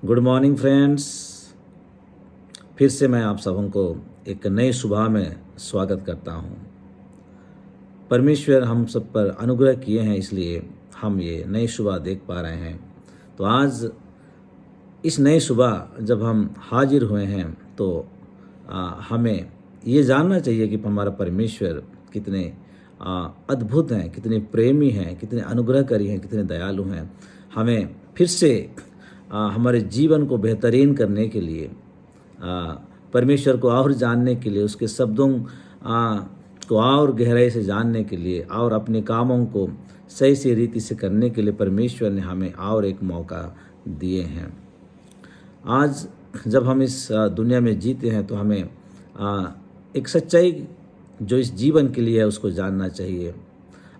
Good morning friends. फिर से मैं आप सबों को एक नई सुबह में स्वागत करता हूं। परमेश्वर हम सब पर अनुग्रह किए हैं, इसलिए हम ये नई सुबह देख पा रहे हैं। तो आज इस नई सुबह जब हम हाजिर हुए हैं तो हमें ये जानना चाहिए कि हमारा परमेश्वर कितने अद्भुत हैं, कितने प्रेमी हैं, कितने अनुग्रहकारी हैं, कितने दयालु हैं। हमें फिर से हमारे जीवन को बेहतरीन करने के लिए, परमेश्वर को और जानने के लिए, उसके शब्दों को और गहराई से जानने के लिए और अपने कामों को सही से रीति से करने के लिए परमेश्वर ने हमें और एक मौका दिए हैं। आज जब हम इस दुनिया में जीते हैं तो हमें एक सच्चाई जो इस जीवन के लिए है उसको जानना चाहिए।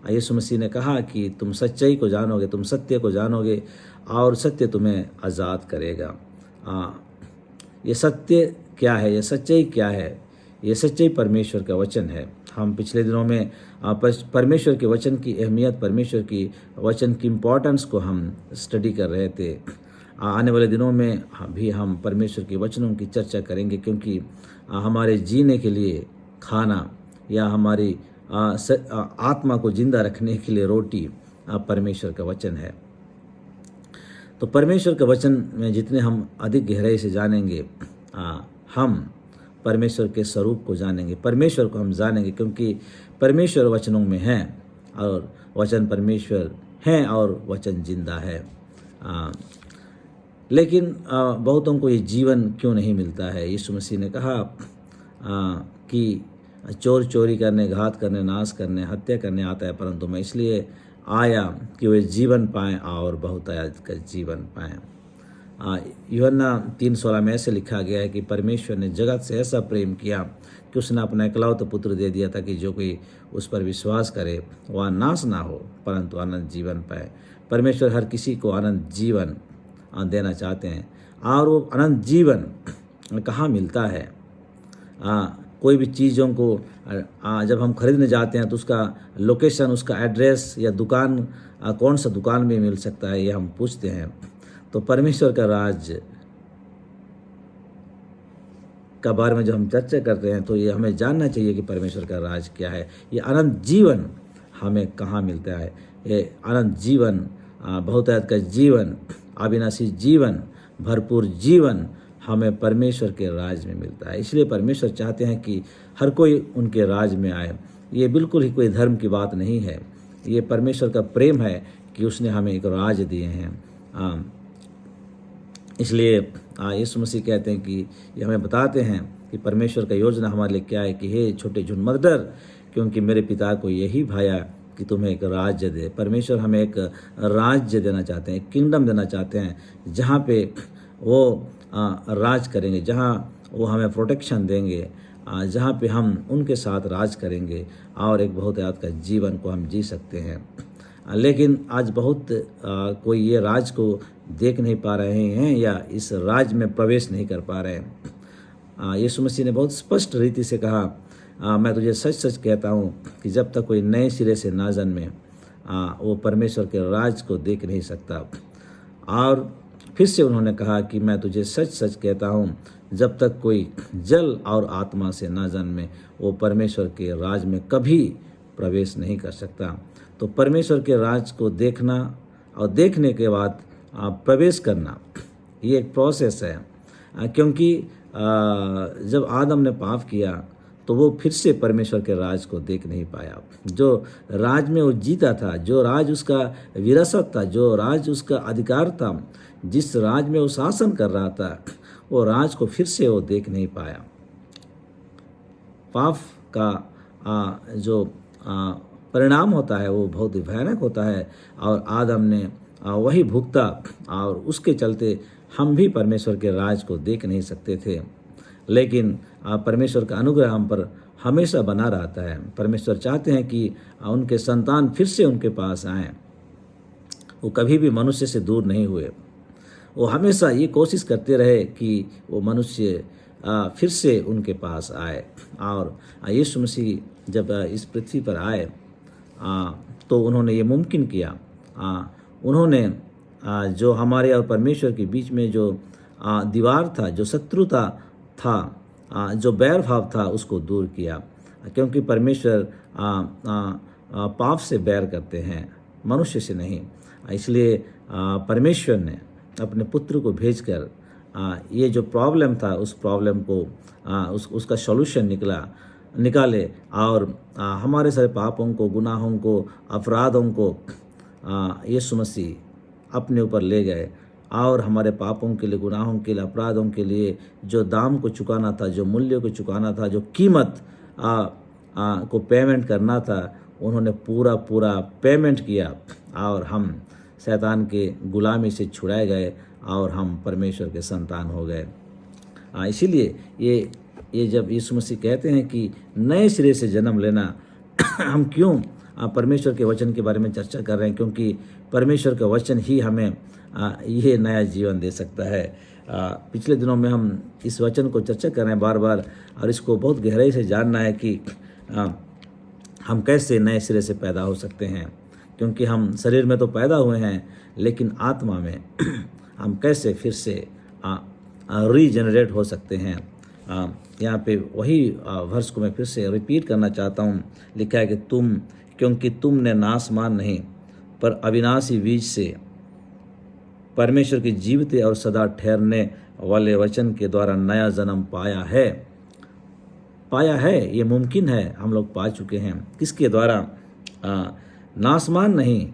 यीशु मसीह ने कहा कि तुम सच्चाई को जानोगे, तुम सत्य को जानोगे और सत्य तुम्हें आज़ाद करेगा। ये सत्य क्या है, ये सच्चाई क्या है? ये सच्चाई परमेश्वर का वचन है। हम पिछले दिनों में परमेश्वर के वचन की अहमियत, परमेश्वर की वचन की इम्पोर्टेंस को हम स्टडी कर रहे थे। आने वाले दिनों में भी हम परमेश्वर के वचनों की चर्चा करेंगे, क्योंकि हमारे जीने के लिए खाना या हमारी आत्मा को जिंदा रखने के लिए रोटी परमेश्वर का वचन है। तो परमेश्वर के वचन में जितने हम अधिक गहराई से जानेंगे, हम परमेश्वर के स्वरूप को जानेंगे, परमेश्वर को हम जानेंगे, क्योंकि परमेश्वर वचनों में है और वचन परमेश्वर हैं और वचन जिंदा है। लेकिन बहुतों को ये जीवन क्यों नहीं मिलता है? यीशु मसीह ने कहा कि चोर चोरी करने, घात करने, नाश करने, हत्या करने आता है, परंतु मैं इसलिए आया कि वे जीवन पाएँ और बहुतायत का जीवन पाएँ। यूहन्ना 3:16 में ऐसे लिखा गया है कि परमेश्वर ने जगत से ऐसा प्रेम किया कि उसने अपना इकलौता पुत्र दे दिया ताकि जो कोई उस पर विश्वास करे वह नाश ना हो परंतु अनंत जीवन पाए। परमेश्वर हर किसी को अनंत जीवन देना चाहते हैं। और वो अनंत जीवन कहाँ मिलता है? कोई भी चीज़ों को जब हम खरीदने जाते हैं तो उसका लोकेशन, उसका एड्रेस या दुकान, कौन सा दुकान में मिल सकता है, ये हम पूछते हैं। तो परमेश्वर का राज का बारे में जब हम चर्चा करते हैं तो ये हमें जानना चाहिए कि परमेश्वर का राज क्या है। ये अनंत जीवन हमें कहाँ मिलता है? ये अनंत जीवन, बहुतायत का जीवन, अविनाशी जीवन, भरपूर जीवन हमें परमेश्वर के राज में मिलता है। इसलिए परमेश्वर चाहते हैं कि हर कोई उनके राज में आए। ये बिल्कुल ही कोई धर्म की बात नहीं है, ये परमेश्वर का प्रेम है कि उसने हमें एक राज दिए हैं। इसलिए यीशु मसीह कहते हैं कि ये हमें बताते हैं कि परमेश्वर का योजना हमारे लिए क्या है कि हे छोटे झुंड मत डर, क्योंकि मेरे पिता को यही भाया कि तुम्हें एक राज्य दे। परमेश्वर हमें एक राज्य देना चाहते हैं, एक किंगडम देना चाहते हैं, जहाँ पे वो राज करेंगे, जहाँ वो हमें प्रोटेक्शन देंगे, जहाँ पे हम उनके साथ राज करेंगे और एक बहुतायत का जीवन को हम जी सकते हैं। लेकिन आज बहुत कोई ये राज को देख नहीं पा रहे हैं या इस राज में प्रवेश नहीं कर पा रहे हैं। यीशु मसीह ने बहुत स्पष्ट रीति से कहा, मैं तुझे सच सच कहता हूँ कि जब तक कोई नए सिरे से ना जन्मे वो परमेश्वर के राज को देख नहीं सकता। और फिर से उन्होंने कहा कि मैं तुझे सच सच कहता हूँ, जब तक कोई जल और आत्मा से ना जन्मे वो परमेश्वर के राज में कभी प्रवेश नहीं कर सकता। तो परमेश्वर के राज को देखना और देखने के बाद प्रवेश करना, ये एक प्रोसेस है। क्योंकि जब आदम ने पाप किया तो वो फिर से परमेश्वर के राज को देख नहीं पाया। जो राज में वो जीता था, जो राज उसका विरासत था, जो राज उसका अधिकार था, जिस राज में वो शासन कर रहा था, वो राज को फिर से वो देख नहीं पाया। पाप का जो परिणाम होता है वो बहुत ही भयानक होता है और आदम ने वही भुगता और उसके चलते हम भी परमेश्वर के राज को देख नहीं सकते थे। लेकिन परमेश्वर का अनुग्रह हम पर हमेशा बना रहता है। परमेश्वर चाहते हैं कि उनके संतान फिर से उनके पास आएँ। वो कभी भी मनुष्य से दूर नहीं हुए, वो हमेशा ये कोशिश करते रहे कि वो मनुष्य फिर से उनके पास आए। और यीशु मसीह जब इस पृथ्वी पर आए तो उन्होंने ये मुमकिन किया। उन्होंने जो हमारे और परमेश्वर के बीच में जो दीवार था, जो शत्रुता था, जो बैर भाव था, उसको दूर किया। क्योंकि परमेश्वर पाप से बैर करते हैं, मनुष्य से नहीं। इसलिए परमेश्वर ने अपने पुत्र को भेजकर ये जो प्रॉब्लम था, उस प्रॉब्लम को उसका सॉल्यूशन निकाले और हमारे सारे पापों को, गुनाहों को, अपराधों को यीशु मसीह अपने ऊपर ले गए और हमारे पापों के लिए, गुनाहों के लिए, अपराधों के लिए जो दाम को चुकाना था, जो मूल्य को चुकाना था, जो कीमत को पेमेंट करना था, उन्होंने पूरा पेमेंट किया और हम शैतान के गुलामी से छुड़ाए गए और हम परमेश्वर के संतान हो गए। इसीलिए ये जब यीशु मसीह कहते हैं कि नए सिरे से जन्म लेना, हम क्यों परमेश्वर के वचन के बारे में चर्चा कर रहे हैं? क्योंकि परमेश्वर का वचन ही हमें ये नया जीवन दे सकता है। पिछले दिनों में हम इस वचन को चर्चा कर रहे हैं बार और इसको बहुत गहराई से जानना है कि हम कैसे नए सिरे से पैदा हो सकते हैं। क्योंकि हम शरीर में तो पैदा हुए हैं, लेकिन आत्मा में हम कैसे फिर से रीजनरेट हो सकते हैं। यहाँ पे वही वर्स को मैं फिर से रिपीट करना चाहता हूँ। लिखा है कि क्योंकि तुमने नासमान नहीं पर अविनाशी बीज से परमेश्वर के जीवते और सदा ठहरने वाले वचन के द्वारा नया जन्म पाया है। ये मुमकिन है, हम लोग पा चुके हैं। किसके द्वारा? नासमान नहीं,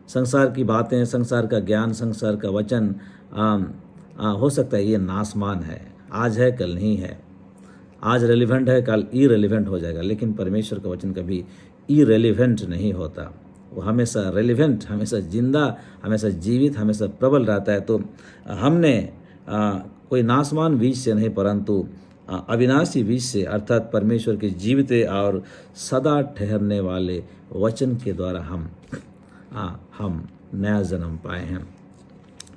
संसार की बातें, संसार का ज्ञान, संसार का वचन हो सकता है ये नासमान है, आज है कल नहीं है, आज रेलिवेंट है कल इरेलीवेंट हो जाएगा। लेकिन परमेश्वर का वचन कभी इरेलीवेंट नहीं होता, वो हमेशा रेलिवेंट, हमेशा जिंदा, हमेशा जीवित, हमेशा प्रबल रहता है। तो हमने कोई नासमान बीज से नहीं परंतु अविनाशी बीज से, अर्थात परमेश्वर के जीविते और सदा ठहरने वाले वचन के द्वारा हम नया जन्म पाए हैं।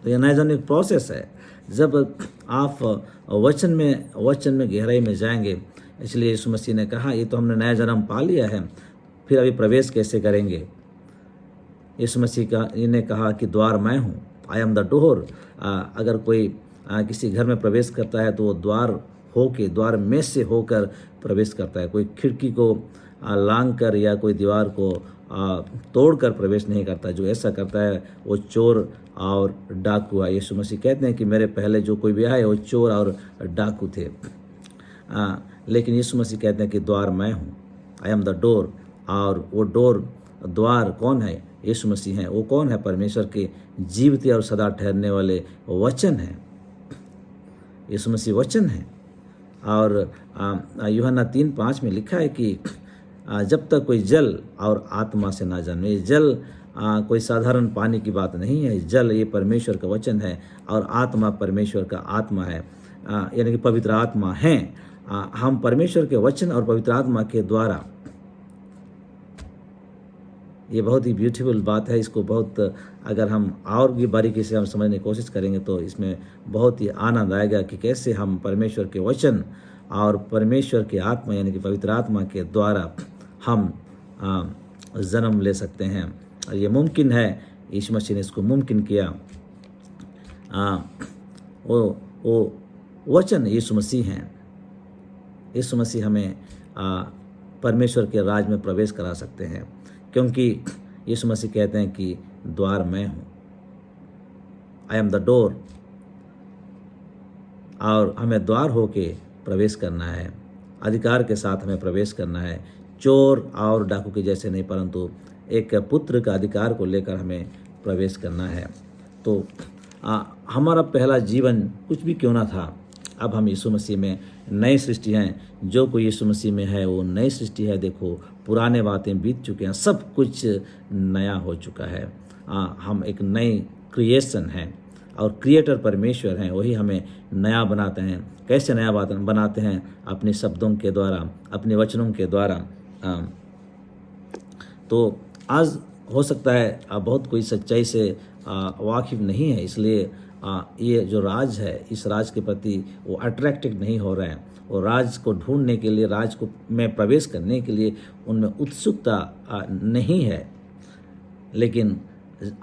तो यह नया जन्म एक प्रोसेस है। जब आप वचन में गहराई में जाएंगे, इसलिए यीशु मसीह ने कहा ये तो हमने नया जन्म पा लिया है, फिर अभी प्रवेश कैसे करेंगे? यीशु मसीह ने कहा कि द्वार मैं हूँ, आई एम द डोर। अगर कोई किसी घर में प्रवेश करता है तो वो द्वार में से होकर प्रवेश करता है। कोई खिड़की को लांग कर या कोई दीवार को तोड़कर प्रवेश नहीं करता। जो ऐसा करता है वो चोर और डाकू है। यीशु मसीह कहते हैं कि मेरे पहले जो कोई भी आए वो चोर और डाकू थे, लेकिन यीशु मसीह कहते हैं कि द्वार मैं हूँ, आई एम द डोर। और वो द्वार कौन है? यीशु मसीह हैं। वो कौन है? परमेश्वर के जीवित और सदा ठहरने वाले वचन है। यीशु मसीह वचन है। और यूहन्ना 3:5 में लिखा है कि जब तक कोई जल और आत्मा से ना जन्मे। ये जल कोई साधारण पानी की बात नहीं है। जल ये परमेश्वर का वचन है और आत्मा परमेश्वर का आत्मा है, यानी कि पवित्र आत्मा है। हम परमेश्वर के वचन और पवित्र आत्मा के द्वारा, ये बहुत ही ब्यूटीफुल बात है। इसको बहुत अगर हम और भी बारीकी से हम समझने की कोशिश करेंगे तो इसमें बहुत ही आनंद आएगा कि कैसे हम परमेश्वर के वचन और परमेश्वर की आत्मा यानी कि पवित्र आत्मा के द्वारा हम जन्म ले सकते हैं। और ये मुमकिन है, यीशु मसीह ने इसको मुमकिन किया। वो वचन यीशु मसीह हैं। यीशु मसीह हमें परमेश्वर के राज में प्रवेश करा सकते हैं, क्योंकि यीशु मसीह कहते हैं कि द्वार मैं हूँ, आई एम द डोर। और हमें द्वार होके प्रवेश करना है, अधिकार के साथ हमें प्रवेश करना है। चोर और डाकू के जैसे नहीं, परंतु एक पुत्र का अधिकार को लेकर हमें प्रवेश करना है। तो हमारा पहला जीवन कुछ भी क्यों ना था, अब हम यीशु मसीह में नई सृष्टि हैं। जो कोई यीशु मसीह में है वो नई सृष्टि है। देखो पुराने बातें बीत चुके हैं, सब कुछ नया हो चुका है। हम एक नई क्रिएशन हैं और क्रिएटर परमेश्वर हैं, वही हमें नया बनाते हैं। कैसे नया बनाते हैं? अपने शब्दों के द्वारा, अपने वचनों के द्वारा। तो आज हो सकता है बहुत कोई सच्चाई से वाकिफ नहीं है, इसलिए ये जो राज है, इस राज के प्रति वो अट्रैक्टेड नहीं हो रहे हैं। वो राज को ढूंढने के लिए, राज को में प्रवेश करने के लिए उनमें उत्सुकता नहीं है। लेकिन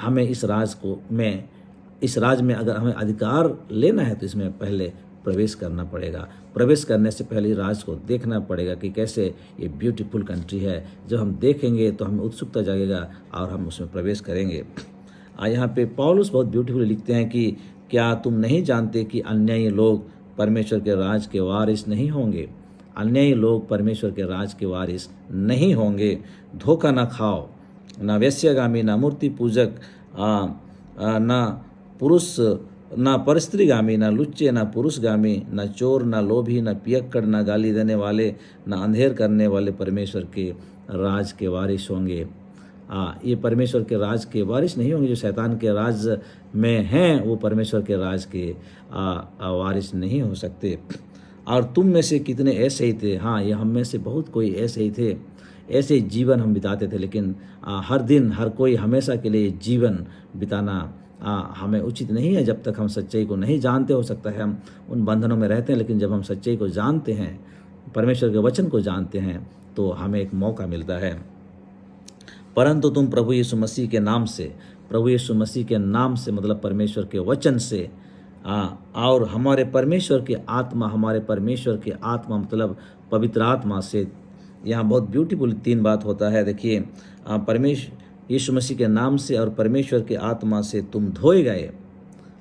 हमें इस राज में अगर हमें अधिकार लेना है तो इसमें पहले प्रवेश करना पड़ेगा। प्रवेश करने से पहले राज को देखना पड़ेगा कि कैसे ये ब्यूटीफुल कंट्री है। जब हम देखेंगे तो हमें उत्सुकता जागेगा और हम उसमें प्रवेश करेंगे। यहाँ पे पौलुस बहुत ब्यूटीफुली लिखते हैं कि क्या तुम नहीं जानते कि अन्यायी लोग परमेश्वर के राज के वारिस नहीं होंगे। अन्यायी लोग परमेश्वर के राज के वारिस नहीं होंगे। धोखा ना खाओ, ना वेश्यागामी, ना मूर्ति पूजक, ना परस्त्रीगामी, ना लुच्चे, ना पुरुषगामी, ना चोर, ना लोभी, ना पियक्कड़, ना गाली देने वाले, ना अंधेर करने वाले परमेश्वर के राज के वारिस होंगे। ये परमेश्वर के राज के वारिस नहीं होंगे। जो शैतान के राज में हैं वो परमेश्वर के राज के वारिस नहीं हो सकते। और तुम में से कितने ऐसे ही थे। हाँ, ये हम में से बहुत कोई ऐसे ही थे। ऐसे जीवन हम बिताते थे, लेकिन हर दिन हर कोई हमेशा के लिए जीवन बिताना हमें उचित नहीं है। जब तक हम सच्चाई को नहीं जानते, हो सकता है हम उन बंधनों में रहते हैं, लेकिन जब हम सच्चाई को जानते हैं, परमेश्वर के वचन को जानते हैं, तो हमें एक मौका मिलता है। परंतु तुम प्रभु यीशु मसीह के नाम से मतलब परमेश्वर के वचन से और हमारे परमेश्वर की आत्मा मतलब पवित्र आत्मा से। यहाँ बहुत ब्यूटीफुल 3 बात होता है। देखिए, यीशु मसीह के नाम से और परमेश्वर के आत्मा से तुम धोए गए।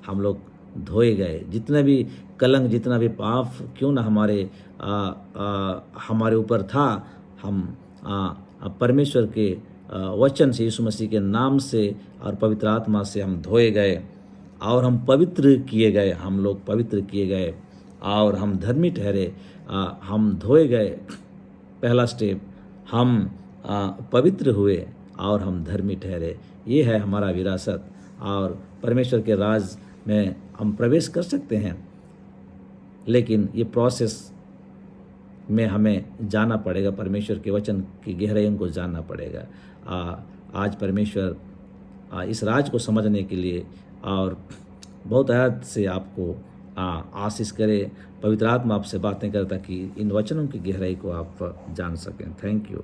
हम लोग धोए गए। जितना भी कलंक, जितना भी पाप क्यों ना हमारे ऊपर था, हम परमेश्वर के वचन से, यीशु मसीह के नाम से और पवित्र आत्मा से हम धोए गए और हम पवित्र किए गए। हम लोग पवित्र किए गए और हम धर्मी ठहरे। हम धोए गए, पहला स्टेप। हम पवित्र हुए और हम धर्मी ठहरे। ये है हमारा विरासत और परमेश्वर के राज में हम प्रवेश कर सकते हैं, लेकिन ये प्रोसेस में हमें जाना पड़ेगा। परमेश्वर के वचन की गहराइयों को जानना पड़ेगा। आज परमेश्वर इस राज को समझने के लिए और बहुत आयत से आपको आशीष करे। पवित्र आत्मा आपसे बातें करे ताकि इन वचनों की गहराई को आप जान सकें। Thank you.